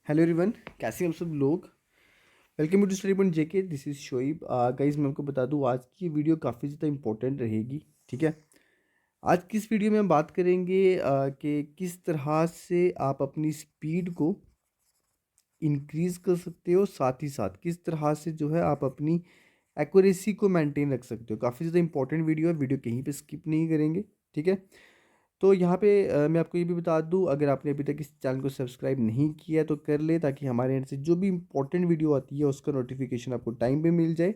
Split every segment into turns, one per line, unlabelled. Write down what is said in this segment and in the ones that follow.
Hello everyone, कैसे हैं हम सब लोग। Welcome to Study Point JK. This is Shoaib. Guys, मैं आपको बता दूं आज की वीडियो काफ़ी ज़्यादा इंपॉर्टेंट रहेगी। ठीक है, आज की इस वीडियो में हम बात करेंगे कि किस तरह से आप अपनी स्पीड को इंक्रीज़ कर सकते हो, साथ ही साथ किस तरह से जो है आप अपनी एक्यूरेसी को मेंटेन रख सकते हो। काफ़ी ज़्यादा इंपॉर्टेंट वीडियो है, वीडियो कहीं पे स्किप नहीं करेंगे। ठीक है, तो यहाँ पे मैं आपको ये भी बता दूँ, अगर आपने अभी तक इस चैनल को सब्सक्राइब नहीं किया है तो कर ले, ताकि हमारे एंड से जो भी इंपॉर्टेंट वीडियो आती है उसका नोटिफिकेशन आपको टाइम पे मिल जाए।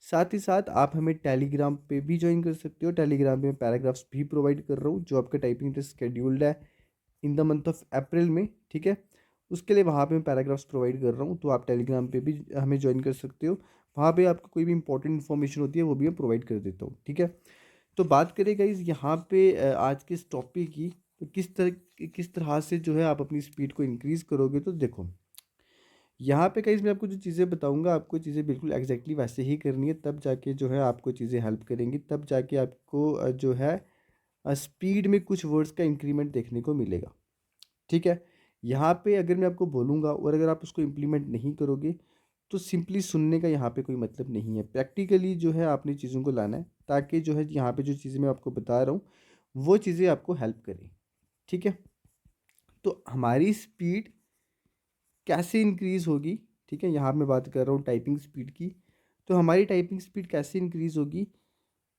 साथ ही साथ आप हमें टेलीग्राम पे भी ज्वाइन कर सकते हो। टेलीग्राम पे मैं पैराग्राफ्स भी प्रोवाइड कर रहा हूँ, जो आपका टाइपिंग टेस्ट स्केड्यूल्ड है in the month of April में। ठीक है, उसके लिए वहाँ पे मैं पैराग्राफ्स प्रोवाइड कर रहा हूँ, तो आप टेलीग्राम पे भी हमें ज्वाइन कर सकते हो। वहाँ पे आपको कोई भी इंपॉर्टेंट इन्फॉर्मेशन होती है वो भी मैं प्रोवाइड कर देता हूँ। ठीक है, तो बात करें गाइस यहाँ पे आज के इस टॉपिक की, तो किस तरह से जो है आप अपनी स्पीड को इंक्रीज़ करोगे। तो देखो, यहाँ पे गाइस मैं आपको जो चीज़ें बताऊँगा, आपको चीज़ें बिल्कुल एग्जैक्टली वैसे ही करनी है, तब जाके जो है आपको चीज़ें हेल्प करेंगी, तब जाके आपको जो है स्पीड में कुछ वर्ड्स का इंक्रीमेंट देखने को मिलेगा। ठीक है, यहाँ पे अगर मैं आपको बोलूँगा और अगर आप उसको इम्प्लीमेंट नहीं करोगे तो सिंपली सुनने का यहाँ पे कोई मतलब नहीं है। प्रैक्टिकली जो है आपने चीज़ों को लाना है, ताकि जो है यहाँ पे जो चीज़ें मैं आपको बता रहा हूँ वो चीज़ें आपको हेल्प करें। ठीक है, तो हमारी स्पीड कैसे इंक्रीज़ होगी। ठीक है, यहाँ मैं बात कर रहा हूँ टाइपिंग स्पीड की। तो हमारी टाइपिंग स्पीड कैसे इंक्रीज़ होगी,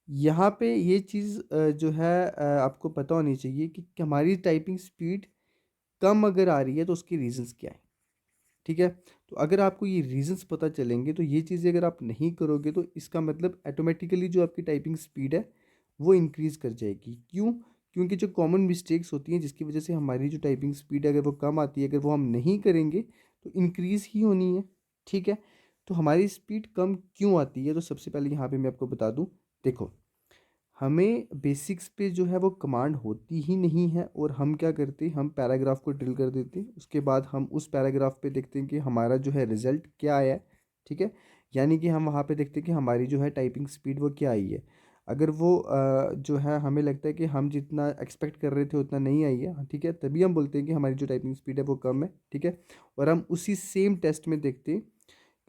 यहाँ पे ये चीज़ जो है आपको पता होनी चाहिए कि हमारी टाइपिंग स्पीड कम अगर आ रही है तो उसके रीजंस क्या है। ठीक है, तो अगर आपको ये रीजंस पता चलेंगे तो ये चीज़ें अगर आप नहीं करोगे तो इसका मतलब ऑटोमेटिकली जो आपकी टाइपिंग स्पीड है वो इंक्रीज़ कर जाएगी। क्यों? क्योंकि जो कॉमन मिस्टेक्स होती हैं जिसकी वजह से हमारी जो टाइपिंग स्पीड है अगर वो कम आती है, अगर वो हम नहीं करेंगे तो इंक्रीज़ ही होनी है। ठीक है, तो हमारी स्पीड कम क्यों आती है, तो सबसे पहले यहाँ पे मैं आपको बता दूँ। देखो, हमें बेसिक्स पे जो है वो कमांड होती ही नहीं है, और हम क्या करते हैं, हम पैराग्राफ को ड्रिल कर देते हैं, उसके बाद हम उस पैराग्राफ पे देखते हैं कि हमारा जो है रिजल्ट क्या आया है। ठीक है, यानी कि हम वहाँ पे देखते हैं कि हमारी जो है टाइपिंग स्पीड वो क्या आई है। अगर वो जो है हमें लगता है कि हम जितना एक्सपेक्ट कर रहे थे उतना नहीं आई है, ठीक है, तभी हम बोलते हैं कि हमारी जो टाइपिंग स्पीड है वो कम है। ठीक है, और हम उसी सेम टेस्ट में देखते हैं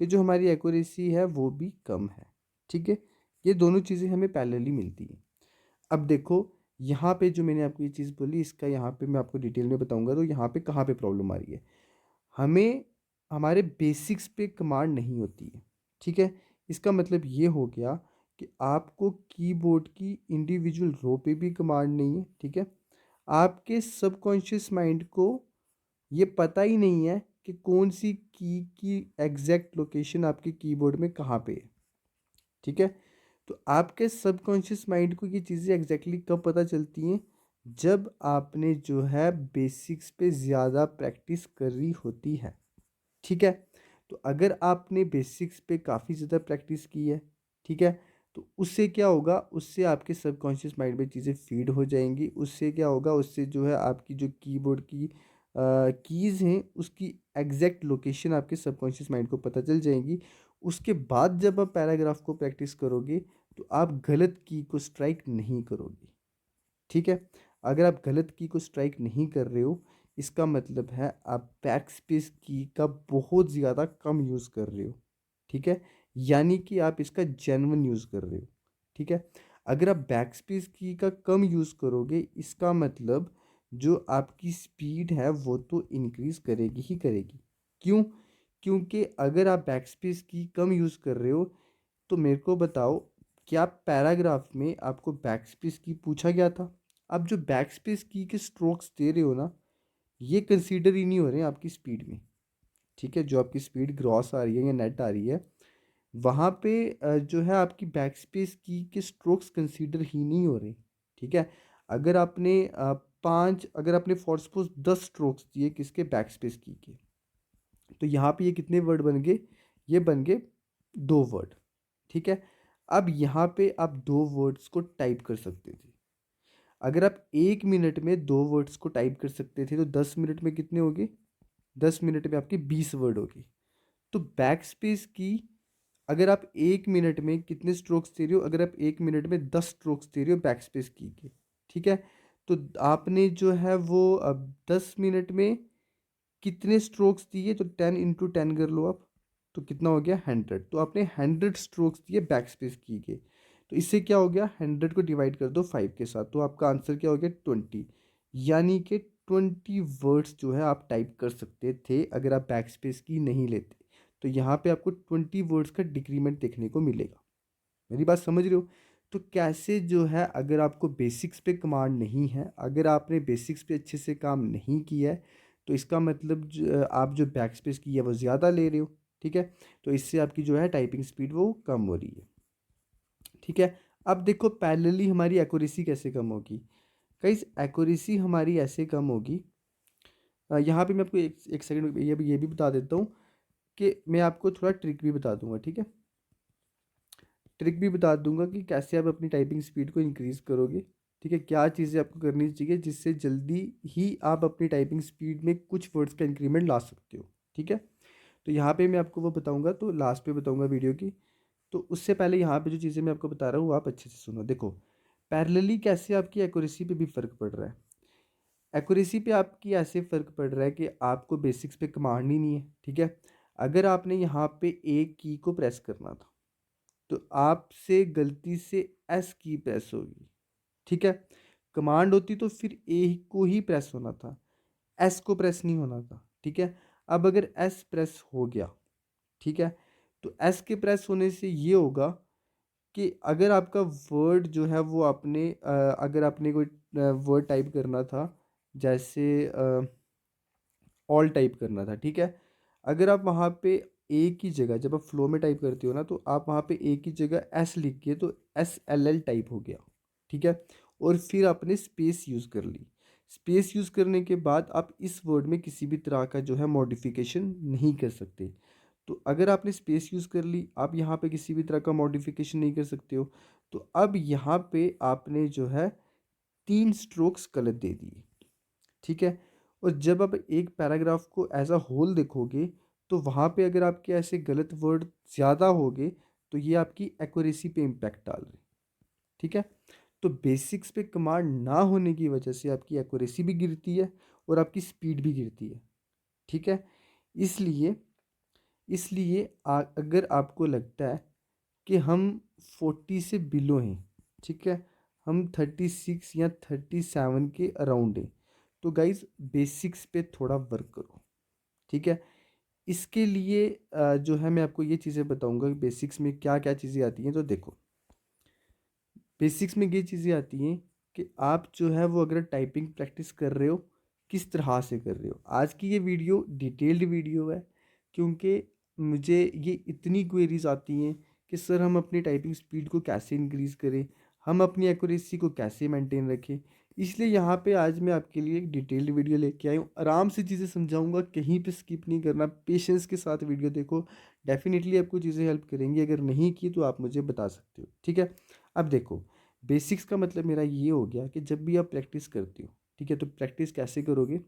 कि जो हमारी एक्यूरेसी है वो भी कम है। ठीक है, ये दोनों चीज़ें हमें पैरेलली मिलती हैं। अब देखो, यहाँ पे जो मैंने आपको ये चीज़ बोली, इसका यहाँ पे मैं आपको डिटेल में बताऊंगा। तो यहाँ पे कहाँ पे प्रॉब्लम आ रही है, हमें हमारे बेसिक्स पे कमांड नहीं होती है। ठीक है, इसका मतलब ये हो गया कि आपको कीबोर्ड की इंडिविजुअल रो पे भी कमांड नहीं है। ठीक है, आपके सबकॉन्शियस माइंड को ये पता ही नहीं है कि कौन सी की एग्जैक्ट लोकेशन आपके कीबोर्ड में कहाँ पे है। ठीक है, तो आपके सबकॉन्शियस माइंड को ये चीज़ें एग्जैक्टली कब पता चलती हैं, जब आपने जो है बेसिक्स पे ज़्यादा प्रैक्टिस करी होती है। ठीक है, तो अगर आपने बेसिक्स पे काफ़ी ज़्यादा प्रैक्टिस की है, ठीक है, तो उससे क्या होगा, उससे आपके सबकॉन्शियस माइंड में चीज़ें फीड हो जाएंगी। उससे क्या होगा, उससे जो है आपकी जो कीबोर्ड की कीज़ हैं उसकी एग्जैक्ट लोकेशन आपके सबकॉन्शियस माइंड को पता चल जाएंगी। उसके बाद जब आप पैराग्राफ को प्रैक्टिस करोगे तो आप गलत की को स्ट्राइक नहीं करोगे। ठीक है, अगर आप गलत की को स्ट्राइक नहीं कर रहे हो, इसका मतलब है आप बैक स्पेस की का बहुत ज़्यादा कम यूज़ कर रहे हो। ठीक है, यानी कि आप इसका जेन्युइन यूज़ कर रहे हो। ठीक है, अगर आप बैक स्पेस की का कम यूज़ करोगे, इसका मतलब जो आपकी स्पीड है वो तो इंक्रीज़ करेगी ही करेगी। क्यों? क्योंकि अगर आप बैक स्पेस की कम यूज़ कर रहे हो, तो मेरे को बताओ, क्या पैराग्राफ में आपको बैक स्पेस की पूछा गया था? आप जो बैक स्पेस की के स्ट्रोक्स दे रहे हो ना, ये कंसीडर ही नहीं हो रहे हैं आपकी स्पीड में। ठीक है, जो आपकी स्पीड ग्रॉस आ रही है या नेट आ रही है, वहाँ पे जो है आपकी बैक स्पेस की के स्ट्रोक्स कंसीडर ही नहीं हो रहे। ठीक है, अगर आपने अगर आपने फॉर सपोज 10 स्ट्रोक्स दिए किसके, बैक स्पेस की के, तो यहाँ पे ये कितने वर्ड बन गए, ये बन गए 2 वर्ड। ठीक है, अब यहाँ पे आप 2 वर्ड्स को टाइप कर सकते थे। अगर आप 1 मिनट में 2 वर्ड्स को टाइप कर सकते थे तो 10 मिनट में कितने हो गए, 10 मिनट में आपके 20 वर्ड हो गए। तो बैक स्पेस की अगर आप 1 मिनट में कितने स्ट्रोक्स दे रहे हो, अगर आप 1 मिनट में 10 स्ट्रोक्स दे रहे हो बैक स्पेस की के, ठीक है, तो आपने जो है वो अब 10 मिनट में कितने स्ट्रोक्स दिए, तो 10 × 10 कर लो आप, तो कितना हो गया 100। तो आपने 100 स्ट्रोक्स दिए बैक स्पेस की के, तो इससे क्या हो गया 100 को डिवाइड कर दो 5 के साथ, तो आपका आंसर क्या हो गया 20। यानी कि 20 वर्ड्स जो है आप टाइप कर सकते थे अगर आप बैक स्पेस की नहीं लेते। तो यहाँ पे आपको 20 वर्ड्स का डिक्रीमेंट देखने को मिलेगा। मेरी बात समझ रहे हो? तो कैसे जो है, अगर आपको बेसिक्स पे कमांड नहीं है, अगर आपने बेसिक्स पे अच्छे से काम नहीं किया है, तो इसका मतलब आप जो बैक स्पेस की है वो ज़्यादा ले रहे हो। ठीक है, तो इससे आपकी जो है टाइपिंग स्पीड वो कम हो रही है। ठीक है, अब देखो पैरेलली हमारी एक्यूरेसी कैसे कम होगी। गाइस एक्यूरेसी हमारी ऐसे कम होगी, यहाँ पे मैं आपको एक सेकंड ये भी बता देता हूँ कि मैं आपको थोड़ा ट्रिक भी बता दूंगा। ठीक है, ट्रिक भी बता दूंगा कि कैसे आप अपनी टाइपिंग स्पीड को इंक्रीज़ करोगे। ठीक है, क्या चीज़ें आपको करनी चाहिए जिससे जल्दी ही आप अपनी टाइपिंग स्पीड में कुछ वर्ड्स का इंक्रीमेंट ला सकते हो। ठीक है, तो यहाँ पे मैं आपको वो बताऊंगा, तो लास्ट पे बताऊंगा वीडियो की। तो उससे पहले यहाँ पे जो चीज़ें मैं आपको बता रहा हूँ वो आप अच्छे से सुनो। देखो पैरेलली कैसे आपकी एक्यूरेसी पे भी फ़र्क पड़ रहा है। एक्यूरेसी पे आपकी ऐसे फ़र्क पड़ रहा है कि आपको बेसिक्स पे कमांड ही नहीं है। ठीक है, अगर आपने यहाँ पे एक की को प्रेस करना था, तो आपसे गलती से एस की प्रेस होगी। ठीक है, कमांड होती तो फिर ए को ही प्रेस होना था, एस को प्रेस नहीं होना था। ठीक है, अब अगर एस प्रेस हो गया, ठीक है, तो एस के प्रेस होने से ये होगा कि अगर आपका वर्ड जो है वो आपने अगर आपने कोई वर्ड टाइप करना था, जैसे ऑल टाइप करना था। ठीक है, अगर आप वहाँ पे ए की जगह, जब आप फ्लो में टाइप करते हो ना, तो आप वहाँ पे ए की जगह एस लिख के तो SLL टाइप हो गया। ठीक है, और फिर आपने स्पेस यूज़ कर ली। स्पेस यूज़ करने के बाद आप इस वर्ड में किसी भी तरह का जो है मॉडिफिकेशन नहीं कर सकते। तो अगर आपने स्पेस यूज़ कर ली, आप यहाँ पे किसी भी तरह का मॉडिफिकेशन नहीं कर सकते हो। तो अब यहाँ पे आपने जो है 3 स्ट्रोक्स गलत दे दिए। ठीक है, और जब आप एक पैराग्राफ को एज अ होल देखोगे, तो वहाँ पे अगर आपके ऐसे गलत वर्ड ज़्यादा होगे, तो ये आपकी एक्यूरेसी पे इम्पैक्ट डाल रहे हैं। ठीक है, तो बेसिक्स पे कमांड ना होने की वजह से आपकी एक्यूरेसी भी गिरती है और आपकी स्पीड भी गिरती है। ठीक है, इसलिए इसलिए अगर आपको लगता है कि हम 40 से बिलो हैं, ठीक है, हम 36 या 37 के अराउंड हैं, तो गाइज बेसिक्स पे थोड़ा वर्क करो। ठीक है, इसके लिए जो है मैं आपको ये चीज़ें बताऊंगा कि बेसिक्स में क्या क्या चीज़ें आती हैं। तो देखो बेसिक्स में ये चीज़ें आती हैं कि आप जो है वो अगर टाइपिंग प्रैक्टिस कर रहे हो, किस तरह से कर रहे हो। आज की ये वीडियो डिटेल्ड वीडियो है, क्योंकि मुझे ये इतनी क्वेरीज आती हैं कि सर हम अपनी टाइपिंग स्पीड को कैसे इंक्रीज़ करें, हम अपनी एक्यूरेसी को कैसे मेंटेन रखें। इसलिए यहाँ पे आज मैं आपके लिए एक डिटेल्ड वीडियो लेके आया हूँ, आराम से चीज़ें समझाऊंगा, कहीं पे स्किप नहीं करना, पेशेंस के साथ वीडियो देखो, डेफिनेटली आपको चीज़ें हेल्प करेंगी। अगर नहीं की तो आप मुझे बता सकते हो। ठीक है, अब देखो बेसिक्स का मतलब मेरा ये हो गया कि जब भी आप प्रैक्टिस करते हो, ठीक है, तो प्रैक्टिस कैसे करोगे।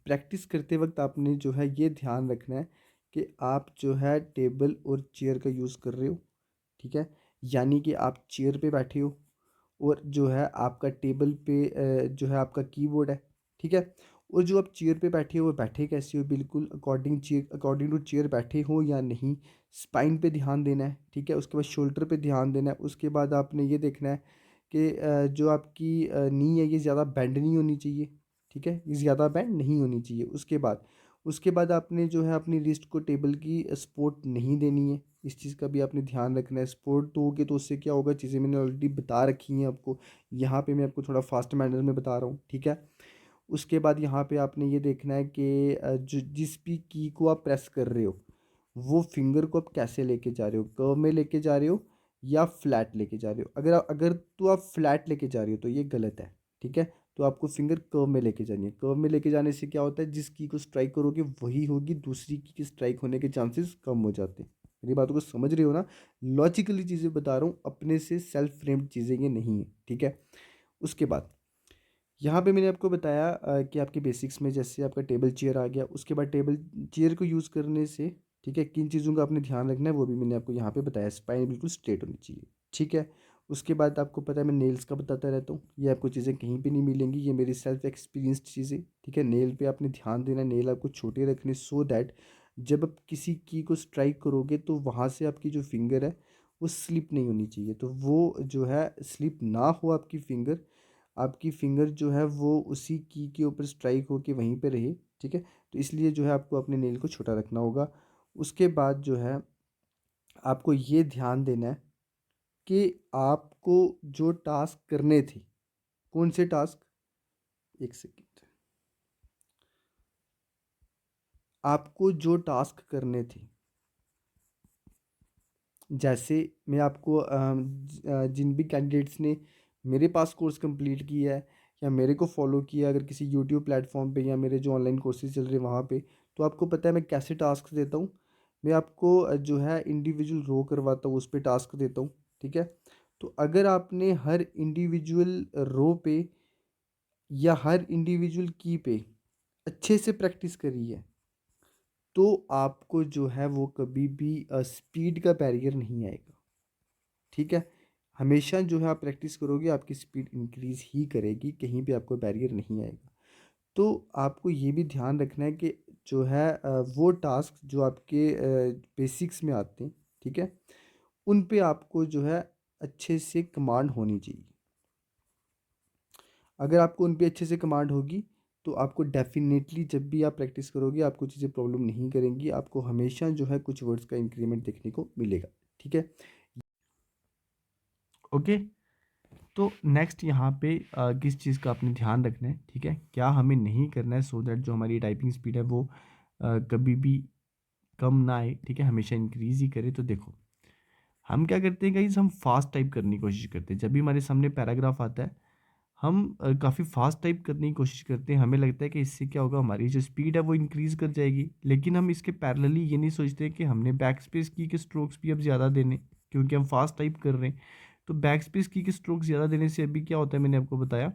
प्रैक्टिस करते वक्त आपने जो है ये ध्यान रखना है कि आप जो है टेबल और चेयर का यूज़ कर रहे हो। ठीक है, यानी कि आप चेयर पे बैठे हो और जो है आपका टेबल पे जो है आपका कीबोर्ड है। ठीक है, और जो आप चेयर पे बैठे हो वो बैठे कैसे हो, बिल्कुल अकॉर्डिंग टू चेयर बैठे हो या नहीं। स्पाइन पे ध्यान देना है। ठीक है, उसके बाद शोल्डर पे ध्यान देना है। उसके बाद आपने ये देखना है कि जो आपकी नी है ये ज़्यादा बेंड नहीं होनी चाहिए। ठीक है, ये ज़्यादा बेंड नहीं होनी चाहिए। उसके बाद आपने जो है अपनी रिस्ट को टेबल की सपोर्ट नहीं देनी है। इस चीज़ का भी आपने ध्यान रखना है। सपोर्ट दोगे तो उससे क्या होगा, चीज़ें मैंने ऑलरेडी बता रखी हैं आपको, यहाँ पे मैं आपको थोड़ा फास्ट मैनर में बता रहा हूँ। ठीक है, उसके बाद यहाँ पे आपने ये देखना है कि जो जिस भी की को आप प्रेस कर रहे हो, वो फिंगर को आप कैसे लेके जा रहे हो, कर्व में लेके जा रहे हो या फ्लैट लेके जा रहे हो। अगर तो आप फ्लैट लेके जा रहे हो तो ये गलत है। ठीक है, तो आपको फिंगर कर्व में लेके जानी है। कर्व में लेके जाने से क्या होता है, जिस की को स्ट्राइक करोगे वही होगी, दूसरी की के स्ट्राइक होने के चांसेस कम हो जाते हैं। मेरी बातों को समझ रहे हो ना। लॉजिकली चीज़ें बता रहा हूँ, अपने से सेल्फ फ्रेम्ड चीज़ें ये नहीं है। ठीक है, उसके बाद यहाँ पे मैंने आपको बताया कि आपके बेसिक्स में जैसे आपका टेबल चेयर आ गया, उसके बाद टेबल चेयर को यूज़ करने से, ठीक है, किन चीज़ों का आपने ध्यान रखना है वो भी मैंने आपको यहाँ पे बताया। स्पाइन बिल्कुल स्ट्रेट होनी चाहिए। ठीक है, उसके बाद आपको पता है मैं नेल्स का बताता रहता हूँ, ये आपको चीज़ें कहीं पे नहीं मिलेंगी, ये मेरी सेल्फ एक्सपीरियंस्ड चीज़ें, ठीक है। नेल पे आपने ध्यान देना, नेल आपको छोटे रखने सो दैट जब आप किसी की को स्ट्राइक करोगे तो वहाँ से आपकी जो फिंगर है वो स्लिप नहीं होनी चाहिए, तो वो जो है स्लिप ना हो आपकी फिंगर जो है वो उसी की के ऊपर स्ट्राइक होके वहीं पे रहे, ठीक है। तो इसलिए जो है आपको अपने नेल को छोटा रखना होगा। उसके बाद जो है आपको ये ध्यान देना है कि आपको जो टास्क करने थे, कौन से टास्क, एक सेकेंड, आपको जो टास्क करने थे, जैसे मैं आपको जिन भी कैंडिडेट्स ने मेरे पास कोर्स कंप्लीट किया है या मेरे को फॉलो किया अगर किसी यूट्यूब प्लेटफॉर्म पे या मेरे जो ऑनलाइन कोर्सेज चल रहे हैं वहाँ पे, तो आपको पता है मैं कैसे टास्क देता हूँ। मैं आपको जो है इंडिविजुअल रो करवाता हूँ, उस पर टास्क देता हूँ, ठीक है। तो अगर आपने हर इंडिविजुअल रो पे या हर इंडिविजुअल की पे अच्छे से प्रैक्टिस करी है तो आपको जो है वो कभी भी स्पीड का बैरियर नहीं आएगा, ठीक है। हमेशा जो है आप प्रैक्टिस करोगे आपकी स्पीड इंक्रीज़ ही करेगी, कहीं भी आपको बैरियर नहीं आएगा। तो आपको ये भी ध्यान रखना है कि जो है वो टास्क जो आपके बेसिक्स में आते हैं, ठीक है, उन पे आपको जो है अच्छे से कमांड होनी चाहिए। अगर आपको उन पे अच्छे से कमांड होगी तो आपको डेफिनेटली जब भी आप प्रैक्टिस करोगे आपको चीज़ें प्रॉब्लम नहीं करेंगी, आपको हमेशा जो है कुछ वर्ड्स का इंक्रीमेंट देखने को मिलेगा, ठीक है। ओके। तो नेक्स्ट यहाँ पे किस चीज़ का आपने ध्यान रखना है, ठीक है, क्या हमें नहीं करना है सो दैट जो हमारी टाइपिंग स्पीड है वो कभी भी कम ना आए, ठीक है, हमेशा इंक्रीज़ ही करे। तो देखो हम क्या करते हैं गाइस, हम फास्ट टाइप करने की कोशिश करते हैं। जब भी हमारे सामने पैराग्राफ आता है हम काफ़ी फास्ट टाइप करने की कोशिश करते हैं, हमें लगता है कि इससे क्या होगा हमारी जो स्पीड है वो इंक्रीज़ कर जाएगी, लेकिन हम इसके पैरेलली ये नहीं सोचते कि हमने बैक स्पेस की के स्ट्रोक्स भी अब ज़्यादा देने, क्योंकि हम फास्ट टाइप कर रहे हैं। तो बैक स्पेस की के स्ट्रोक्स ज़्यादा देने से अभी क्या होता है, मैंने आपको बताया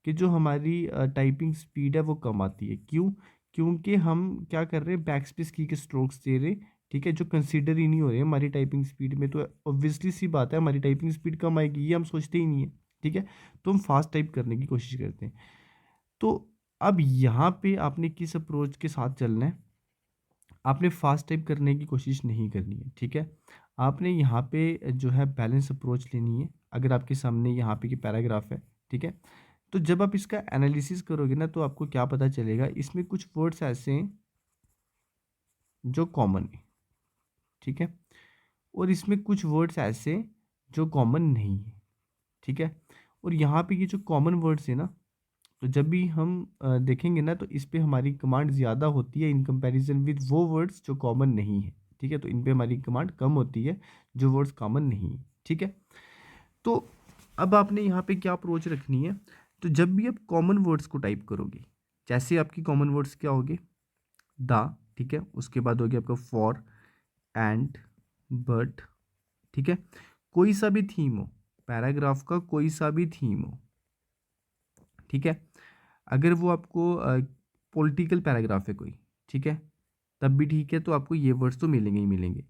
कि जो हमारी टाइपिंग स्पीड है वो कम आती है। क्यों? क्योंकि हम क्या कर रहे हैं, बैक स्पेस की के स्ट्रोक्स दे रहे, ठीक है, जो कंसीडर ही नहीं हो रहे हमारी टाइपिंग स्पीड में। तो ऑब्वियसली सी बात है हमारी टाइपिंग स्पीड कम आएगी, ये हम सोचते ही नहीं है, ठीक है। तो हम फास्ट टाइप करने की कोशिश करते हैं। तो अब यहाँ पे आपने किस अप्रोच के साथ चलना है, आपने फास्ट टाइप करने की कोशिश नहीं करनी है, ठीक है। आपने यहाँ पे जो है बैलेंस अप्रोच लेनी है। अगर आपके सामने यहाँ पे की पैराग्राफ है, ठीक है, तो जब आप इसका एनालिसिस करोगे ना तो आपको क्या पता चलेगा, इसमें कुछ वर्ड्स ऐसे हैं जो कॉमन है, ठीक है, और इसमें कुछ वर्ड्स ऐसे हैं जो कॉमन नहीं है, ठीक है। और यहाँ पे ये जो कॉमन वर्ड्स है ना, तो जब भी हम देखेंगे ना तो इस पे हमारी कमांड ज़्यादा होती है इन कंपैरिजन विद वो वर्ड्स जो कॉमन नहीं है, ठीक है। तो इन पे हमारी कमांड कम होती है जो वर्ड्स कॉमन नहीं है, ठीक है। तो अब आपने यहाँ पे क्या अप्रोच रखनी है, तो जब भी आप कॉमन वर्ड्स को टाइप करोगे, जैसे आपकी कॉमन वर्ड्स क्या होगे, द, ठीक है, उसके बाद हो गया आपका फॉर, एंड, बट, ठीक है। कोई सा भी थीम हो, पैराग्राफ का कोई सा भी थीम हो, ठीक है, अगर वो आपको पॉलिटिकल पैराग्राफ है कोई, ठीक है, तब भी ठीक है, तो आपको ये वर्ड्स तो मिलेंगे ही मिलेंगे।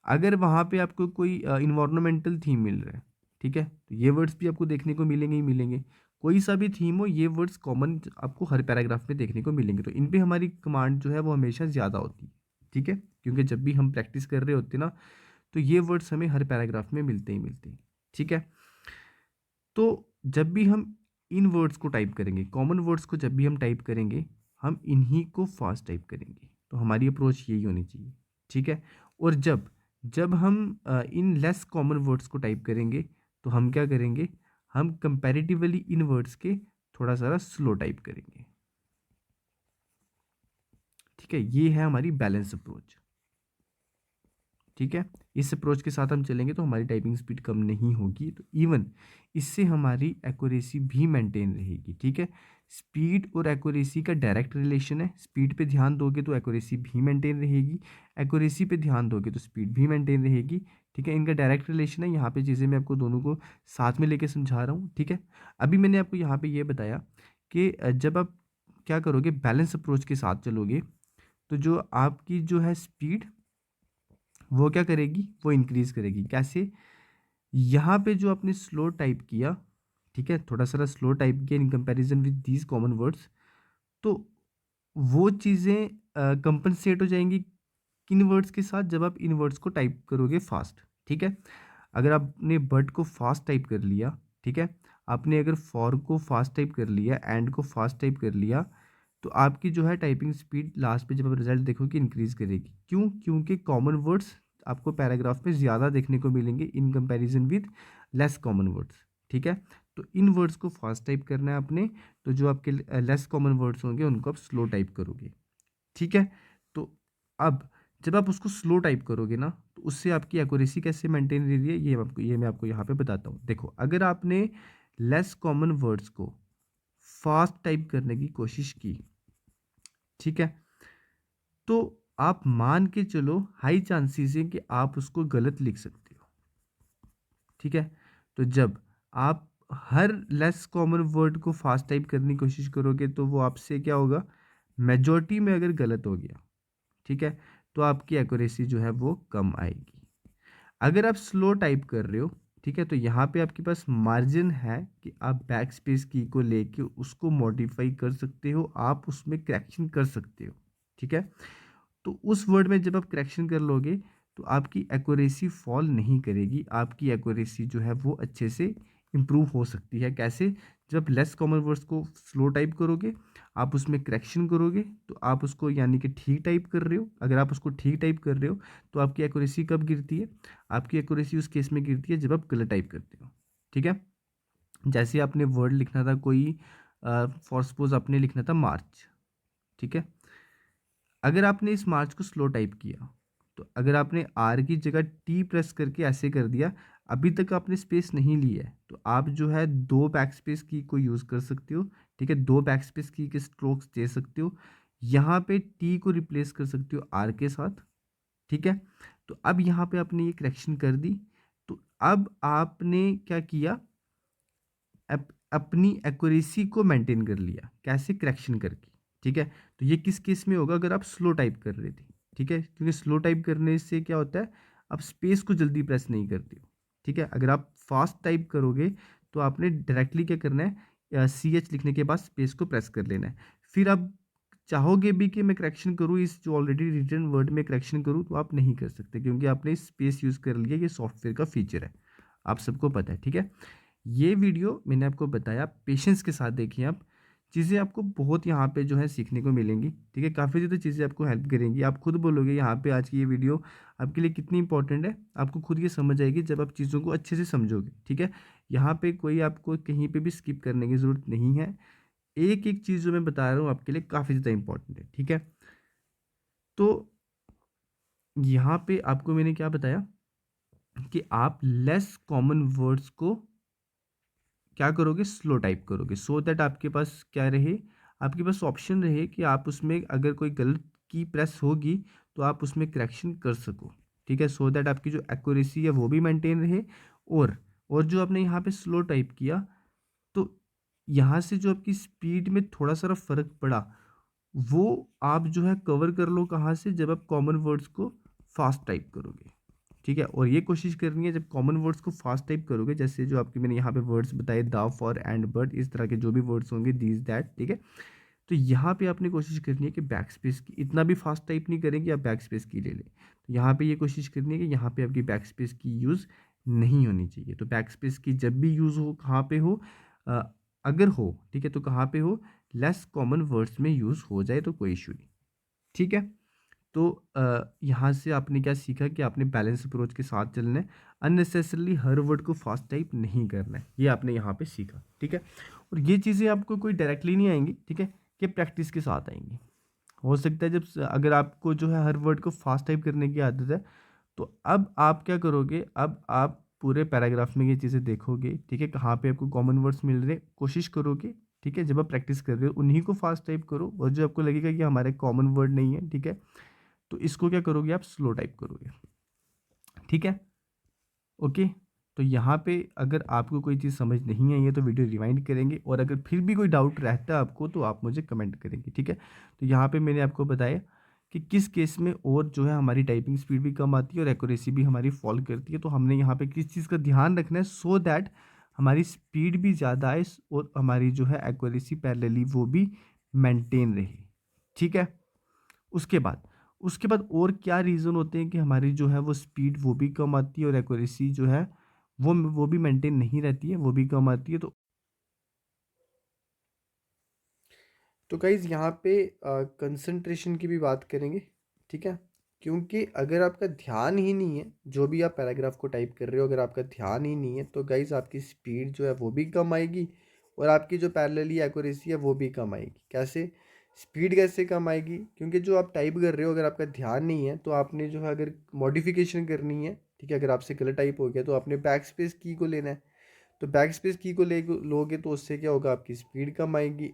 अगर वहाँ पे आपको कोई इन्वायरमेंटल थीम मिल रहा है, ठीक है, तो ये वर्ड्स भी आपको देखने को मिलेंगे ही मिलेंगे। कोई सा भी थीम हो, ये वर्ड्स कॉमन आपको हर पैराग्राफ में देखने को मिलेंगे, तो इन पे हमारी कमांड जो है वो हमेशा ज़्यादा होती है, ठीक है, क्योंकि जब भी हम प्रैक्टिस कर रहे होते हैं ना तो ये वर्ड्स हमें हर पैराग्राफ में मिलते ही मिलते हैं, ठीक है। तो जब भी हम इन वर्ड्स को टाइप करेंगे, कॉमन वर्ड्स को जब भी हम टाइप करेंगे, हम इन्हीं को फास्ट टाइप करेंगे। तो हमारी अप्रोच यही होनी चाहिए, ठीक है। और जब जब हम इन लेस कॉमन वर्ड्स को टाइप करेंगे तो हम क्या करेंगे, हम कंपैरेटिवली इन वर्ड्स के थोड़ा सा स्लो टाइप करेंगे, ठीक है। ये है हमारी बैलेंस अप्रोच, ठीक है। इस अप्रोच के साथ हम चलेंगे तो हमारी टाइपिंग स्पीड कम नहीं होगी, तो इवन इससे हमारी एक्यूरेसी भी मेंटेन रहेगी, ठीक है। स्पीड और एक्यूरेसी का डायरेक्ट रिलेशन है, स्पीड पे ध्यान दोगे तो एक्यूरेसी भी मेंटेन रहेगी, एक्यूरेसी पे ध्यान दोगे तो स्पीड भी मेंटेन रहेगी, ठीक है। इनका डायरेक्ट रिलेशन है। यहाँ पे चीज़ें मैं आपको दोनों को साथ में लेके समझा रहा हूँ, ठीक है। अभी मैंने आपको यहाँ पे ये बताया कि जब आप क्या करोगे, बैलेंस अप्रोच के साथ चलोगे तो जो आपकी जो है स्पीड वो क्या करेगी, वो इंक्रीज़ करेगी। कैसे? यहाँ पे जो आपने स्लो टाइप किया, ठीक है, थोड़ा सा स्लो टाइप किया in comparison with these common words, तो वो चीज़ें कंपनसेट हो जाएंगी किन वर्ड्स के साथ, जब आप इन वर्ड्स को टाइप करोगे फास्ट, ठीक है। अगर आपने बट को फास्ट टाइप कर लिया, ठीक है, आपने अगर फॉर को फास्ट टाइप कर लिया, एंड को फास्ट टाइप कर लिया, तो आपकी जो है टाइपिंग स्पीड लास्ट पे जब आप रिजल्ट देखोगे इंक्रीज करेगी। क्यों? क्योंकि कॉमन वर्ड्स आपको पैराग्राफ में ज़्यादा देखने को मिलेंगे in comparison with less common words, ठीक है। तो इन वर्ड्स को फास्ट टाइप करना है आपने, तो जो आपके लेस कॉमन वर्ड्स होंगे उनको आप स्लो टाइप करोगे, ठीक है। तो अब जब आप उसको स्लो टाइप करोगे ना, तो उससे आपकी एक्यूरेसी कैसे मेंटेन रह रही है, ये मैं आपको यहाँ पे बताता हूँ। देखो, अगर आपने लेस कॉमन वर्ड्स को फास्ट टाइप करने की कोशिश की, ठीक है, तो आप मान के चलो हाई चांसेस है कि आप उसको गलत लिख सकते हो, ठीक है। तो जब आप हर लेस कॉमन वर्ड को फास्ट टाइप करने की कोशिश करोगे, तो वो आपसे क्या होगा, मेजॉरिटी में अगर गलत हो गया, ठीक है, तो आपकी एक्यूरेसी जो है वो कम आएगी। अगर आप स्लो टाइप कर रहे हो, ठीक है, तो यहाँ पे आपके पास मार्जिन है कि आप बैक स्पेस की को लेके उसको मॉडिफाई कर सकते हो, आप उसमें करेक्शन कर सकते हो, ठीक है। तो उस वर्ड में जब आप करेक्शन कर लोगे, तो आपकी एक्यूरेसी फॉल नहीं करेगी, आपकी एक्यूरेसी जो है वो अच्छे से इम्प्रूव हो सकती है। कैसे? जब लेस कॉमन वर्ड्स को स्लो टाइप करोगे, आप उसमें करेक्शन करोगे, तो आप उसको यानी कि ठीक टाइप कर रहे हो। अगर आप उसको ठीक टाइप कर रहे हो, तो आपकी एक्यूरेसी कब गिरती है? आपकी एक्यूरेसी उस केस में गिरती है जब आप गलत टाइप करते हो, ठीक है। जैसे आपने वर्ड लिखना था कोई, फॉर सपोज आपने लिखना था मार्च, ठीक है। अगर आपने इस मार्च को स्लो टाइप किया, तो अगर आपने आर की जगह टी प्रेस करके ऐसे कर दिया, अभी तक आपने स्पेस नहीं ली है, तो आप जो है दो बैक स्पेस की को यूज़ कर सकते हो, ठीक है, दो बैक स्पेस की के स्ट्रोक्स दे सकते हो, यहाँ पे टी को रिप्लेस कर सकते हो आर के साथ, ठीक है। तो अब यहाँ पे आपने ये करेक्शन कर दी, तो अब आपने क्या किया, अपनी एक्यूरेसी को मेंटेन कर लिया, कैसे? करेक्शन करके, ठीक है। तो ये किस केस में होगा? अगर आप स्लो टाइप कर रहे थे, ठीक है, क्योंकि स्लो टाइप करने से क्या होता है, आप स्पेस को जल्दी प्रेस नहीं करते हो, ठीक है। अगर आप फास्ट टाइप करोगे, तो आपने डायरेक्टली क्या करना है, सी एच लिखने के बाद स्पेस को प्रेस कर लेना है। फिर आप चाहोगे भी कि मैं करेक्शन करूँ इस जो ऑलरेडी रिटन वर्ड में करेक्शन करूँ, तो आप नहीं कर सकते, क्योंकि आपने स्पेस यूज़ कर लिया, ये सॉफ्टवेयर का फीचर है, आप सबको पता है, ठीक है। ये वीडियो मैंने आपको बताया, पेशेंस के साथ देखिए आप, चीज़ें आपको बहुत यहाँ पे जो है सीखने को मिलेंगी, ठीक है। काफ़ी ज़्यादा चीज़ें आपको हेल्प करेंगी, आप खुद बोलोगे यहाँ पे आज की ये वीडियो आपके लिए कितनी इंपॉर्टेंट है, आपको खुद ये समझ आएगी जब आप चीज़ों को अच्छे से समझोगे, ठीक है। यहाँ पे कोई आपको कहीं पे भी स्किप करने की ज़रूरत नहीं है, एक एक चीज़ जो मैं बता रहा हूँ आपके लिए काफ़ी ज़्यादा इंपॉर्टेंट है, ठीक है। तो यहाँ पे आपको मैंने क्या बताया कि आप लेस कॉमन वर्ड्स को क्या करोगे, स्लो टाइप करोगे, सो दैट आपके पास क्या रहे, आपके पास ऑप्शन रहे कि आप उसमें अगर कोई गलत की प्रेस होगी, तो आप उसमें करेक्शन कर सको, ठीक है, सो दैट आपकी जो एक्यूरेसी है वो भी मेंटेन रहे। और जो आपने यहाँ पे स्लो टाइप किया, तो यहाँ से जो आपकी स्पीड में थोड़ा सा फ़र्क पड़ा, वो आप जो है कवर कर लो कहाँ से, जब आप कॉमन वर्ड्स को फास्ट टाइप करोगे, ठीक है। और ये कोशिश करनी है जब कॉमन वर्ड्स को फास्ट टाइप करोगे, जैसे जो आपके मैंने यहाँ पे वर्ड्स बताए, द, फॉर, एंड, बट, इस तरह के जो भी वर्ड्स होंगे, दीज, दैट, ठीक है। तो यहाँ पे आपने कोशिश करनी है कि बैक स्पेस की इतना भी फास्ट टाइप नहीं करेंगे, आप बैक स्पेस की ले लें। तो यहाँ पे ये कोशिश करनी है कि यहाँ पे आपकी बैक स्पेस की यूज़ नहीं होनी चाहिए। तो बैक स्पेस की जब भी यूज़ हो, कहाँ पे हो, अ, अगर हो, ठीक है, तो कहाँ पे हो, लेस कॉमन वर्ड्स में यूज़ हो जाए तो कोई इशू नहीं, ठीक है। तो यहाँ से आपने क्या सीखा कि आपने बैलेंस अप्रोच के साथ चलना है, अननेसेसरली हर वर्ड को फास्ट टाइप नहीं करना है, ये आपने यहाँ पे सीखा, ठीक है। और ये चीज़ें आपको कोई डायरेक्टली नहीं आएंगी, ठीक है, कि प्रैक्टिस के साथ आएंगी। हो सकता है अगर आपको जो है हर वर्ड को फास्ट टाइप करने की आदत है, तो अब आप क्या करोगे, अब आप पूरे पैराग्राफ में ये चीज़ें देखोगे, ठीक है, कहाँ पे आपको कॉमन वर्ड्स मिल रहे हैं, कोशिश करोगे, ठीक है, जब आप प्रैक्टिस कर रहे हो उन्हीं को फास्ट टाइप करो, और जो आपको लगेगा कि हमारे कॉमन वर्ड नहीं है, ठीक है, तो इसको क्या करोगे, आप स्लो टाइप करोगे, ठीक है, ओके। तो यहाँ पे अगर आपको कोई चीज़ समझ नहीं आई है तो वीडियो रिवाइंड करेंगे, और अगर फिर भी कोई डाउट रहता है आपको, तो आप मुझे कमेंट करेंगे, ठीक है। तो यहाँ पे मैंने आपको बताया कि किस केस में और जो है हमारी टाइपिंग स्पीड भी कम आती है और एक्यूरेसी भी हमारी फॉल करती है। तो हमने यहाँ पे किस चीज़ का ध्यान रखना है सो दैट हमारी स्पीड भी ज़्यादा आए और हमारी जो है एक्यूरेसी पैरेलली वो भी मेंटेन रहे। ठीक है। उसके बाद उसके बाद और क्या रीज़न होते हैं कि हमारी जो है वो स्पीड वो भी कम आती है और एक्यूरेसी जो है वो भी मेंटेन नहीं रहती है, वो भी कम आती है। तो गाइज़ यहाँ पे कंसंट्रेशन की भी बात करेंगे। ठीक है। क्योंकि अगर आपका ध्यान ही नहीं है, जो भी आप पैराग्राफ को टाइप कर रहे हो, अगर आपका ध्यान ही नहीं है तो गाइज़ आपकी स्पीड जो है वो भी कम आएगी और आपकी जो पैरेलली एक्यूरेसी है वो भी कम आएगी। कैसे? स्पीड कैसे कम आएगी? क्योंकि जो आप टाइप कर रहे हो, अगर आपका ध्यान नहीं है तो आपने जो है अगर मॉडिफिकेशन करनी है, ठीक है, अगर आपसे गलत टाइप हो गया तो आपने बैक स्पेस की को लेना है। तो बैक स्पेस की को ले लोगे तो उससे क्या होगा, आपकी स्पीड कम आएगी।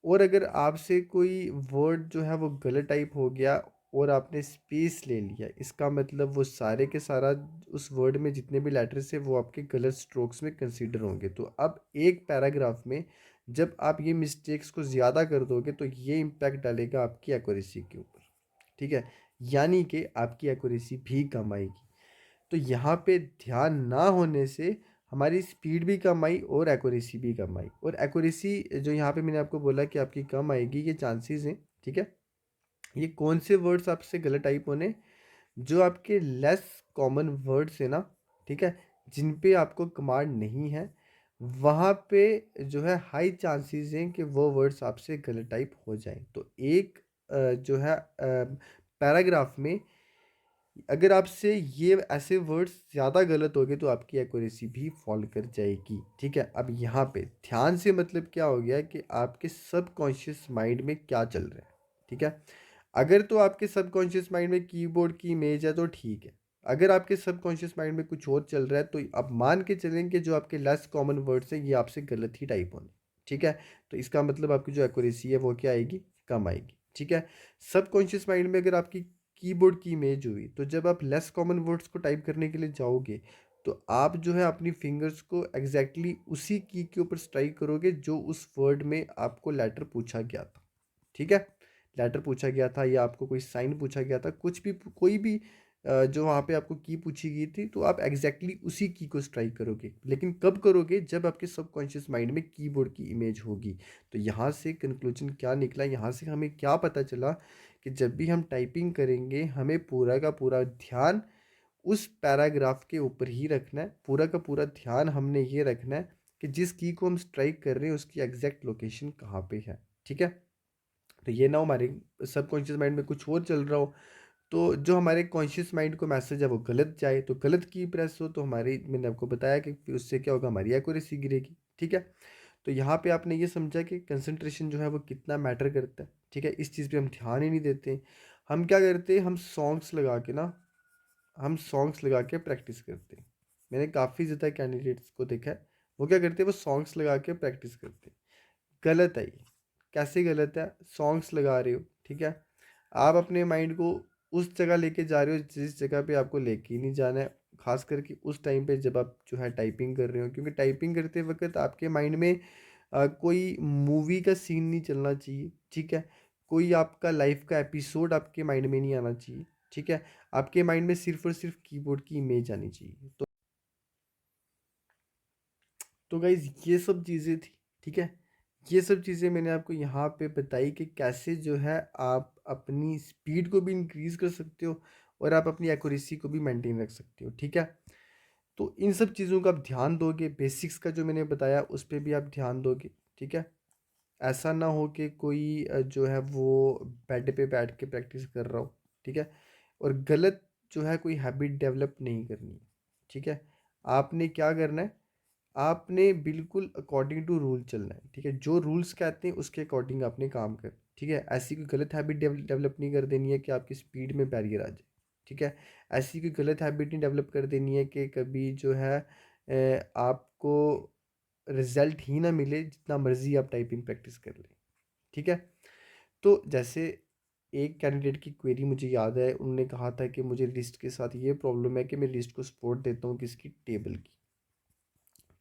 और अगर आपसे कोई वर्ड जो है वो गलत टाइप हो गया और आपने स्पेस ले लिया, इसका मतलब वो सारे के सारा उस वर्ड में जितने भी लेटर्स है वो आपके गलत स्ट्रोक्स में कंसीडर होंगे। तो अब एक पैराग्राफ में जब आप ये मिस्टेक्स को ज़्यादा कर दोगे तो ये इम्पैक्ट डालेगा आपकी एक्यूरेसी के ऊपर। ठीक है। यानी कि आपकी एक्यूरेसी भी कम आएगी। तो यहाँ पे ध्यान ना होने से हमारी स्पीड भी कम आई और एक्यूरेसी भी कम आई। और एक्यूरेसी जो यहाँ पे मैंने आपको बोला कि आपकी कम आएगी, ये चांसेस हैं। ठीक है। ये कौन से वर्ड्स आपसे गलत टाइप होने? जो आपके लेस कॉमन वर्ड्स है ना, ठीक है, जिन पे आपको कमांड नहीं है, वहाँ पे जो है हाई चांसेस हैं कि वो वर्ड्स आपसे गलत टाइप हो जाएं। तो एक जो है पैराग्राफ में अगर आपसे ये ऐसे वर्ड्स ज़्यादा गलत हो गए तो आपकी एक्यूरेसी भी फॉल कर जाएगी। ठीक है। अब यहाँ पे ध्यान से मतलब क्या हो गया कि आपके सबकॉन्शियस माइंड में क्या चल रहा है। ठीक है। अगर तो आपके सबकॉन्शियस माइंड में कीबोर्ड की इमेज है तो ठीक है। अगर आपके सबकॉन्शियस माइंड में कुछ और चल रहा है तो अब मान के चलें कि जो आपके लेस कॉमन वर्ड्स हैं ये आपसे गलत ही टाइप होने। ठीक है। तो इसका मतलब आपकी जो एक्यूरेसी है वो क्या आएगी, कम आएगी। ठीक है। सबकॉन्शियस माइंड में अगर आपकी कीबोर्ड की इमेज हुई तो जब आप लेस कॉमन वर्ड्स को टाइप करने के लिए जाओगे तो आप जो है अपनी फिंगर्स को एग्जैक्टली उसी की के ऊपर स्ट्राइक करोगे जो उस वर्ड में आपको लेटर पूछा गया था। ठीक है। लेटर पूछा गया था या आपको कोई साइन पूछा गया था, कुछ भी कोई भी जो वहाँ पे आपको की पूछी गई थी तो आप एग्जैक्टली उसी की को स्ट्राइक करोगे। लेकिन कब करोगे? जब आपके सबकॉन्शियस माइंड में कीबोर्ड की इमेज होगी। तो यहाँ से कंक्लूजन क्या निकला, यहाँ से हमें क्या पता चला कि जब भी हम टाइपिंग करेंगे हमें पूरा का पूरा ध्यान उस पैराग्राफ के ऊपर ही रखना है। पूरा का पूरा ध्यान हमने ये रखना है कि जिस की को हम स्ट्राइक कर रहे हैं उसकी एग्जैक्ट लोकेशन कहाँ पे है। ठीक है। तो ये ना हो हमारे सबकॉन्शियस माइंड में कुछ और चल रहा हो तो जो हमारे कॉन्शियस माइंड को मैसेज है वो गलत जाए, तो गलत की प्रेस हो तो हमारी, मैंने आपको बताया कि फिर उससे क्या होगा, हमारी एक्यूरेसी गिरेगी। ठीक है। तो यहाँ पे आपने ये समझा कि कंसंट्रेशन जो है वो कितना मैटर करता है। ठीक है। इस चीज़ पे हम ध्यान ही नहीं देते। हम क्या करते हैं, हम सॉन्ग्स लगा के प्रैक्टिस करते हैं। मैंने काफ़ी ज़्यादा कैंडिडेट्स को देखा है, वो क्या करते हैं, वो सॉन्ग्स लगा के प्रैक्टिस करते हैं। गलत है ये। कैसे गलत है? सॉन्ग्स लगा रहे हो, ठीक है, आप अपने माइंड को उस जगह लेके जा रहे हो जिस जगह पे आपको लेके ही नहीं जाना है। खास करके उस टाइम पे जब आप जो है टाइपिंग कर रहे हो, क्योंकि टाइपिंग करते वक्त आपके माइंड में कोई मूवी का सीन नहीं चलना चाहिए। ठीक है। कोई आपका लाइफ का एपिसोड आपके माइंड में नहीं आना चाहिए। ठीक है। आपके माइंड में सिर्फ और सिर्फ कीबोर्ड की इमेज आनी चाहिए। तो गाइज ये सब चीज़ें थी। ठीक है। ये सब चीज़ें मैंने आपको यहाँ पे बताई कि कैसे जो है आप अपनी स्पीड को भी इंक्रीज़ कर सकते हो और आप अपनी एक्यूरेसी को भी मेंटेन रख सकते हो। ठीक है। तो इन सब चीज़ों का आप ध्यान दोगे, बेसिक्स का जो मैंने बताया उस पर भी आप ध्यान दोगे। ठीक है। ऐसा ना हो कि कोई जो है वो बेड पे बैठ के प्रैक्टिस कर रहा हो। ठीक है। और गलत जो है कोई हैबिट डेवलप नहीं करनी। ठीक है। आपने क्या करना है, आपने बिल्कुल अकॉर्डिंग टू रूल चलना है। ठीक है। जो रूल्स कहते हैं उसके अकॉर्डिंग आपने काम कर। ठीक है। ऐसी कोई गलत हैबिट डेवलप नहीं कर देनी है कि आपकी स्पीड में बैरियर आ जाए। ठीक है। ऐसी कोई गलत हैबिट नहीं डेवलप कर देनी है कि कभी जो है आपको रिजल्ट ही ना मिले जितना मर्जी आप टाइपिंग प्रैक्टिस कर लें। ठीक है। तो जैसे एक कैंडिडेट की क्वेरी मुझे याद है, उन्होंने कहा था कि मुझे लिस्ट के साथ ये प्रॉब्लम है कि मैं लिस्ट को सपोर्ट देता हूँ किसकी, टेबल की।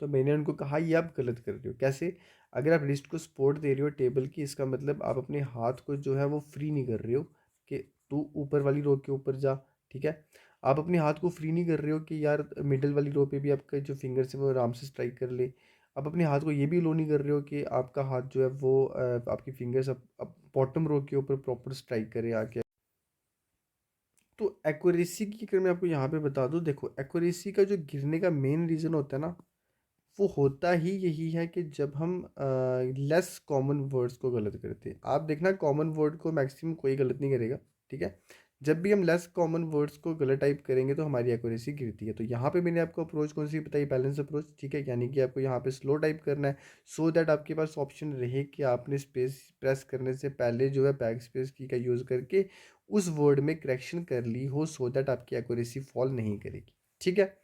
तो मैंने उनको कहा ये आप गलत कर रहे हो। कैसे? अगर आप लिस्ट को सपोर्ट दे रहे हो टेबल की, इसका मतलब आप अपने हाथ को जो है वो फ्री नहीं कर रहे हो, कि तू ऊपर वाली रो के ऊपर जा, ठीक है। आप अपने हाथ को फ्री नहीं कर रहे हो कि यार मिडल वाली रो पे भी आपका जो फिंगर्स है वो आराम से स्ट्राइक कर ले। आप अपने हाथ को ये भी लो नहीं कर रहे हो कि आपका हाथ जो है वो आपकी फिंगर्स अब बॉटम रो के ऊपर प्रॉपर स्ट्राइक करे आके। तो एक्यूरेसी की अगर मैं आपको यहाँ पे बता दूँ, देखो एक्यूरेसी का जो गिरने का मेन रीज़न होता है ना, वो होता ही यही है कि जब हम लेस कॉमन वर्ड्स को गलत करते हैं। आप देखना कॉमन वर्ड को मैक्सिमम कोई गलत नहीं करेगा, ठीक है। जब भी हम लेस कॉमन वर्ड्स को गलत टाइप करेंगे तो हमारी एक्यूरेसी गिरती है। तो यहाँ पे मैंने आपको अप्रोच कौन सी बताई, बैलेंस अप्रोच, ठीक है। यानी कि आपको यहाँ पे स्लो टाइप करना है सो दैट आपके पास ऑप्शन रहे कि आपने स्पेस प्रेस करने से पहले जो है बैक स्पेस की का यूज़ करके उस वर्ड में करेक्शन कर ली हो, सो दैट आपकी एक्यूरेसी फॉल नहीं करेगी, ठीक है।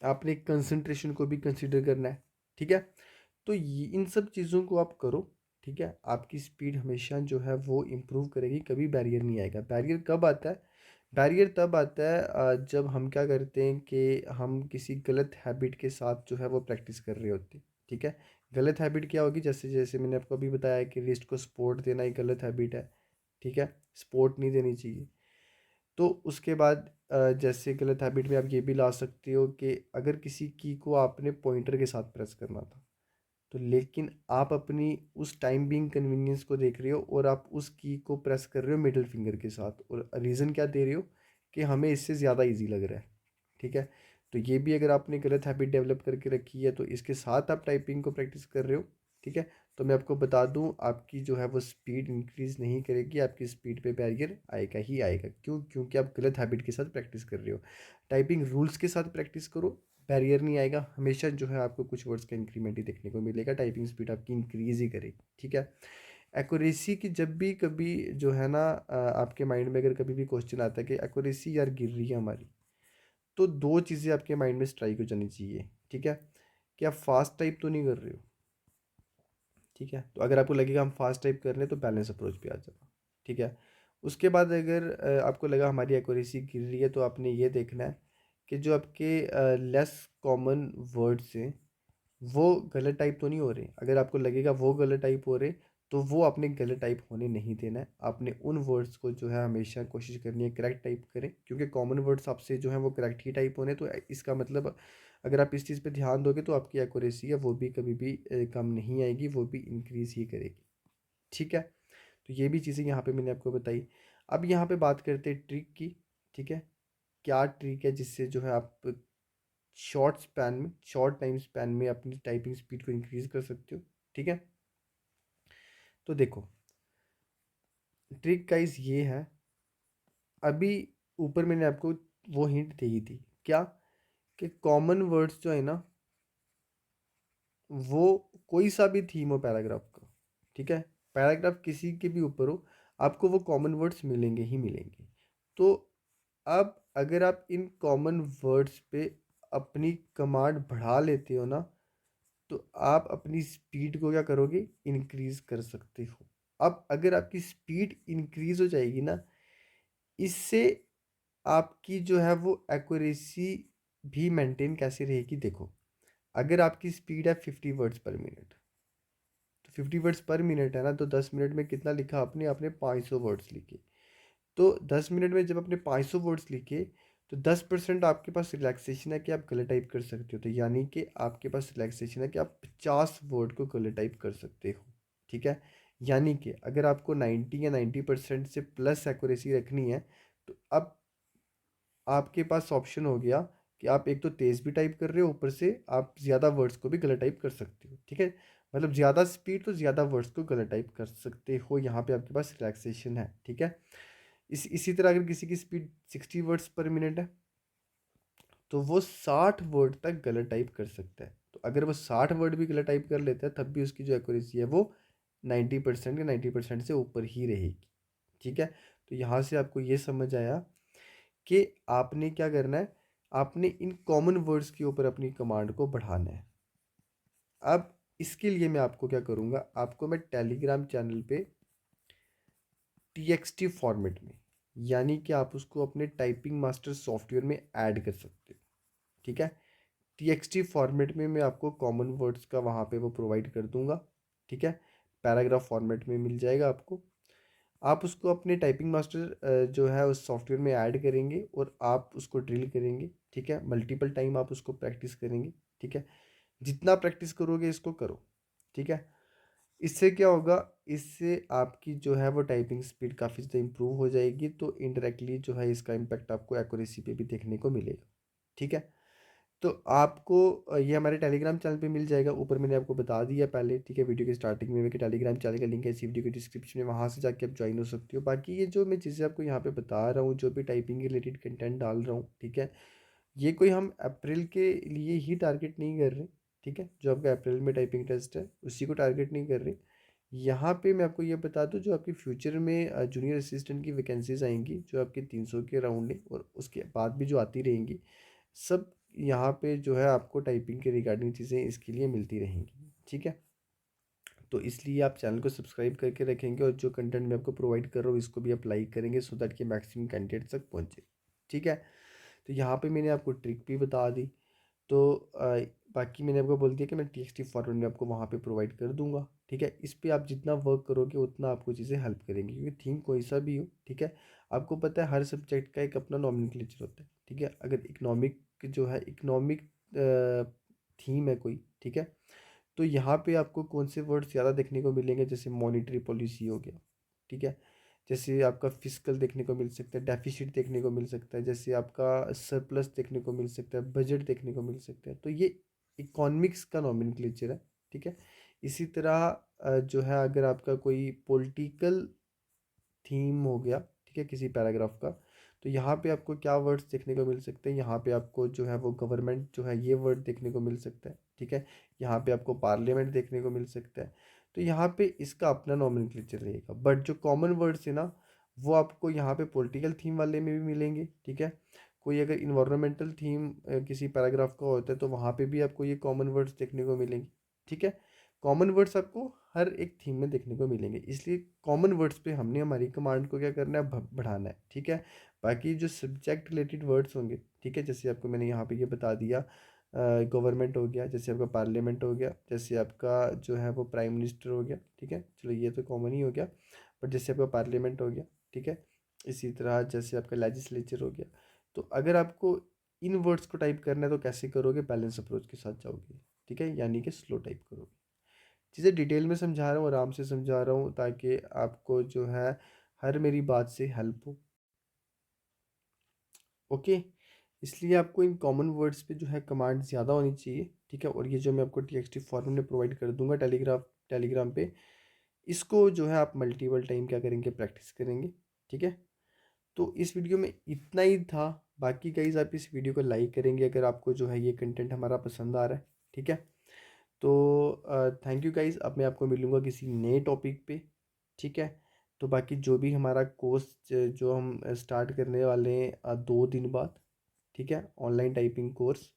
आपने कंसंट्रेशन को भी कंसिडर करना है, ठीक है। तो ये इन सब चीज़ों को आप करो, ठीक है। आपकी स्पीड हमेशा जो है वो इम्प्रूव करेगी, कभी बैरियर नहीं आएगा। बैरियर कब आता है? बैरियर तब आता है जब हम क्या करते हैं कि हम किसी गलत हैबिट के साथ जो है वो प्रैक्टिस कर रहे होते हैं, ठीक है। गलत हैबिट क्या होगी, जैसे जैसे मैंने आपको अभी बताया कि रिस्ट को सपोर्ट देना एक गलत हैबिट है, ठीक है। सपोर्ट नहीं देनी चाहिए। तो उसके बाद जैसे गलत हैबिट में आप ये भी ला सकते हो कि अगर किसी की को आपने पॉइंटर के साथ प्रेस करना था, तो लेकिन आप अपनी उस टाइम बीइंग कन्वीनियंस को देख रहे हो और आप उस की को प्रेस कर रहे हो मिडिल फिंगर के साथ, और रीज़न क्या दे रहे हो कि हमें इससे ज़्यादा इजी लग रहा है, ठीक है। तो ये भी अगर आपने गलत हैबिट डेवलप करके रखी है तो इसके साथ आप टाइपिंग को प्रैक्टिस कर रहे हो, ठीक है। तो मैं आपको बता दूं, आपकी जो है वो स्पीड इंक्रीज़ नहीं करेगी, आपकी स्पीड पे बैरियर आएगा ही आएगा। क्यों? क्योंकि आप गलत हैबिट के साथ प्रैक्टिस कर रहे हो। टाइपिंग रूल्स के साथ प्रैक्टिस करो, बैरियर नहीं आएगा। हमेशा जो है आपको कुछ वर्ड्स का इंक्रीमेंट ही देखने को मिलेगा, टाइपिंग स्पीड आपकी इंक्रीज़ ही करेगी, ठीक है। एक्यूरेसी की जब भी कभी जो है ना आपके माइंड में अगर कभी भी क्वेश्चन आता है कि एक्यूरेसी यार गिर रही है हमारी, तो दो चीज़ें आपके माइंड में स्ट्राइक हो जानी चाहिए, ठीक है। कि आप फास्ट टाइप तो नहीं कर रहे हो, ठीक है। तो अगर आपको लगेगा हम फास्ट टाइप कर रहे हैं तो बैलेंस अप्रोच पे आ जाना, ठीक है। उसके बाद अगर आपको लगा हमारी एक्यूरेसी गिर रही है तो आपने ये देखना है कि जो आपके लेस कॉमन वर्ड्स हैं वो गलत टाइप तो नहीं हो रहे। अगर आपको लगेगा वो गलत टाइप हो रहे तो वो आपने गलत टाइप होने नहीं देना है। आपने उन वर्ड्स को जो है हमेशा कोशिश करनी है करेक्ट टाइप करें, क्योंकि कॉमन वर्ड्स आपसे जो है वो करेक्ट ही टाइप होने। तो इसका मतलब अगर आप इस चीज़ पे ध्यान दोगे तो आपकी एक्यूरेसी है वो भी कभी भी कम नहीं आएगी, वो भी इंक्रीज़ ही करेगी, ठीक है। तो ये भी चीज़ें यहाँ पे मैंने आपको बताई। अब यहाँ पे बात करते हैं ट्रिक की, ठीक है। क्या ट्रिक है जिससे जो है आप शॉर्ट स्पैन में, शॉर्ट टाइम स्पैन में अपनी टाइपिंग स्पीड को इंक्रीज़ कर सकते हो, ठीक है। तो देखो ट्रिक गाइस ये है, अभी ऊपर मैंने आपको वो हिंट दी ही थी क्या, कि कॉमन वर्ड्स जो है ना वो कोई सा भी थीम हो पैराग्राफ का, ठीक है। पैराग्राफ किसी के भी ऊपर हो, आपको वो कॉमन वर्ड्स मिलेंगे ही मिलेंगे। तो अब अगर आप इन कॉमन वर्ड्स पे अपनी कमांड बढ़ा लेते हो ना, तो आप अपनी स्पीड को क्या करोगे, इंक्रीज कर सकते हो। अब अगर आपकी स्पीड इंक्रीज हो जाएगी ना, इससे आपकी जो है वो एक्यूरेसी भी मेंटेन कैसे रहेगी, देखो। अगर आपकी स्पीड है 50 वर्ड्स पर मिनट, तो 50 वर्ड्स पर मिनट है ना, तो 10 मिनट में कितना लिखा आपने, आपने 500 वर्ड्स लिखे। तो 10 मिनट में जब आपने 500 वर्ड्स लिखे, तो 10% आपके पास रिलैक्सेशन है कि आप गलत टाइप कर सकते हो। तो यानी कि आपके पास रिलैक्सेशन है कि आप 50 वर्ड को गलत टाइप कर सकते हो, ठीक है। यानी कि अगर आपको 90 या 90% से प्लस एक्यूरेसी रखनी है, तो अब आपके पास ऑप्शन हो गया कि आप एक तो तेज़ भी टाइप कर रहे हो, ऊपर से आप ज़्यादा वर्ड्स को भी गलत टाइप कर सकते हो, ठीक है। मतलब ज़्यादा स्पीड तो ज़्यादा वर्ड्स को गलत टाइप कर सकते हो, यहाँ पे आपके पास रिलैक्सेशन है, ठीक है। इसी तरह अगर किसी की स्पीड 60 वर्ड्स पर मिनट है, तो वो 60 वर्ड तक गलत टाइप कर सकता है। तो अगर वो 60 वर्ड भी गलत टाइप कर लेता है तब भी उसकी जो एक्यूरेसी है वो 90% या 90% से ऊपर ही रहेगी, ठीक है। तो यहाँ से आपको ये समझ आया कि आपने क्या करना है, आपने इन कॉमन वर्ड्स के ऊपर अपनी कमांड को बढ़ाना है। अब इसके लिए मैं आपको क्या करूँगा, आपको मैं टेलीग्राम चैनल पे TXT फॉर्मेट में, यानी कि आप उसको अपने टाइपिंग मास्टर सॉफ्टवेयर में ऐड कर सकते हो, ठीक है। TXT फॉर्मेट में मैं आपको कॉमन वर्ड्स का वहाँ पे वो प्रोवाइड कर दूँगा, ठीक है। पैराग्राफ फॉर्मेट में मिल जाएगा आपको। आप उसको अपने टाइपिंग मास्टर जो है उस सॉफ्टवेयर में ऐड करेंगे और आप उसको ड्रिल करेंगे, ठीक है। मल्टीपल टाइम आप उसको प्रैक्टिस करेंगे, ठीक है। जितना प्रैक्टिस करोगे इसको करो, ठीक है। इससे क्या होगा, इससे आपकी जो है वो टाइपिंग स्पीड काफ़ी ज़्यादा इम्प्रूव हो जाएगी, तो इनडायरेक्टली जो है इसका इम्पैक्ट आपको एक्यूरेसी पे भी देखने को मिलेगा, ठीक है। तो आपको ये हमारे टेलीग्राम चैनल पे मिल जाएगा, ऊपर मैंने आपको बता दिया पहले, ठीक है, वीडियो की स्टार्टिंग में कि टेलीग्राम चैनल का लिंक है इसी वीडियो के डिस्क्रिप्शन में, वहाँ से जाके आप ज्वाइन हो सकते हो। बाकी ये जो मैं चीज़ें आपको यहाँ पे बता रहा हूँ, जो भी टाइपिंग के रिलेटेड कंटेंट डाल रहा हूँ, ठीक है, ये कोई हम अप्रैल के लिए ही टारगेट नहीं कर रहे, ठीक है। जो आपका अप्रैल में टाइपिंग टेस्ट है उसी को टारगेट नहीं कर रहे। यहाँ पे मैं आपको ये बता दूँ, जो आपके फ्यूचर में जूनियर असिस्टेंट की वैकेंसीज आएंगी जो आपके 300 के राउंड है, और उसके बाद भी जो आती रहेंगी, सब यहाँ पे जो है आपको टाइपिंग के रिगार्डिंग चीज़ें इसके लिए मिलती रहेंगी, ठीक है। तो इसलिए आप चैनल को सब्सक्राइब करके रखेंगे, और जो कंटेंट मैं आपको प्रोवाइड कर रहा हूँ इसको भी आप लाइक करेंगे, सो दैट कि मैक्सिमम कैंडिडेट तक पहुँचे, ठीक है। तो यहाँ पे मैंने आपको ट्रिक भी बता दी। तो बाकी मैंने आपको बोल दिया कि मैं टीएक्सटी फॉर्मेट में आपको वहाँ पे प्रोवाइड कर दूंगा, ठीक है। इस पे आप जितना वर्क करोगे उतना आपको चीज़ें हेल्प करेंगी, क्योंकि थीम कोई सा भी हो, ठीक है। आपको पता है हर सब्जेक्ट का एक अपना नॉमेनक्लेचर होता है, ठीक है। अगर इकोनॉमिक जो है इकोनॉमिक थीम है कोई, ठीक है, तो यहाँ पे आपको कौन से वर्ड ज़्यादा देखने को मिलेंगे, जैसे मॉनेटरी पॉलिसी हो गया, ठीक है। जैसे आपका फिस्कल देखने को मिल सकता है, डेफिसिट देखने को मिल सकता है, जैसे आपका सरप्लस देखने को मिल सकता है, बजट देखने को मिल सकता है। तो ये इकोनॉमिक्स का नॉमेनक्लेचर है, ठीक है। इसी तरह जो है अगर आपका कोई पॉलिटिकल थीम हो गया, ठीक है, किसी पैराग्राफ का, तो यहाँ पे आपको क्या वर्ड्स देखने को मिल सकते हैं, यहाँ पे आपको जो है वो गवर्नमेंट जो है ये वर्ड देखने को मिल सकता है, ठीक है। यहाँ पे आपको पार्लियामेंट देखने को मिल सकता है। तो यहाँ पे इसका अपना नॉमेनक्लेचर रहेगा, बट जो कॉमन वर्ड्स है ना, वो आपको यहाँ पे पॉलिटिकल थीम वाले में भी मिलेंगे, ठीक है। कोई अगर इन्वायरमेंटल थीम किसी पैराग्राफ का होता है तो वहाँ पे भी आपको ये कॉमन वर्ड्स देखने को मिलेंगे, ठीक है। कॉमन वर्ड्स आपको हर एक थीम में देखने को मिलेंगे, इसलिए कॉमन वर्ड्स पे हमने हमारी कमांड को क्या करना है, बढ़ाना है, ठीक है। बाकी जो सब्जेक्ट रिलेटेड वर्ड्स होंगे, ठीक है, जैसे आपको मैंने यहाँ पे ये बता दिया, गवर्नमेंट हो गया, जैसे आपका पार्लियामेंट हो गया, जैसे आपका जो है वो प्राइम मिनिस्टर हो गया, ठीक है, चलो ये तो कॉमन ही हो गया। बट जैसे आपका पार्लियामेंट हो गया, ठीक है, इसी तरह जैसे आपका लेजिस्लेचर हो गया। तो अगर आपको इन वर्ड्स को टाइप करना है तो कैसे करोगे, बैलेंस अप्रोच के साथ जाओगे, ठीक है, यानी कि स्लो टाइप करोगे। चीज़ें डिटेल में समझा रहा हूँ, आराम से समझा रहा हूँ, ताकि आपको जो है हर मेरी बात से हेल्प हो, ओके। इसलिए आपको इन कॉमन वर्ड्स पे जो है कमांड ज़्यादा होनी चाहिए, ठीक है। और ये जो मैं आपको टीएक्सटी फॉर्मेट में प्रोवाइड कर दूंगा टेलीग्राम पे, इसको जो है आप मल्टीपल टाइम क्या करेंगे, प्रैक्टिस करेंगे, ठीक है। तो इस वीडियो में इतना ही था। बाकी गाइज आप इस वीडियो को लाइक करेंगे अगर आपको जो है ये कंटेंट हमारा पसंद आ रहा है, ठीक है। तो थैंक यू गाइज, अब मैं आपको मिलूँगा किसी नए टॉपिक पे, ठीक है। तो बाकी जो भी हमारा कोर्स जो हम स्टार्ट करने वाले हैं 2 दिन बाद, ठीक है, ऑनलाइन टाइपिंग कोर्स।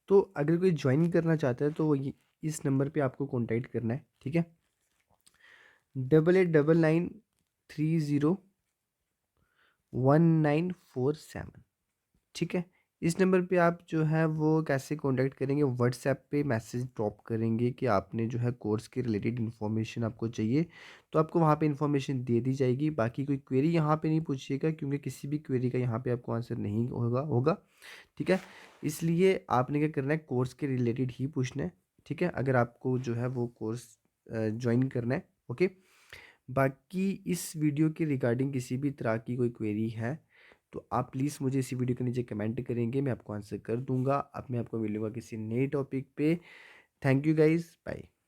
तो अगर कोई ज्वाइन करना चाहता है तो वो इस नंबर पे आपको कांटेक्ट करना है, ठीक है, 8899301947, ठीक है। इस नंबर पे आप जो है वो कैसे कांटेक्ट करेंगे, व्हाट्सएप पे मैसेज ड्रॉप करेंगे कि आपने जो है कोर्स के रिलेटेड इन्फॉर्मेशन आपको चाहिए, तो आपको वहाँ पे इन्फॉर्मेशन दे दी जाएगी। बाकी कोई क्वेरी यहाँ पे नहीं पूछिएगा, क्योंकि किसी भी क्वेरी का यहाँ पे आपको आंसर नहीं होगा, ठीक है। इसलिए आपने क्या करना है, कोर्स के रिलेटेड ही पूछना है, ठीक है, अगर आपको जो है वो कोर्स ज्वाइन करना है, ओके। बाकी इस वीडियो के रिगार्डिंग किसी भी तरह की कोई क्वेरी है तो आप प्लीज़ मुझे इसी वीडियो के नीचे कमेंट करेंगे, मैं आपको आंसर कर दूंगा। अब मैं आपको मिलूंगा किसी नए टॉपिक पे। Thank you guys, bye.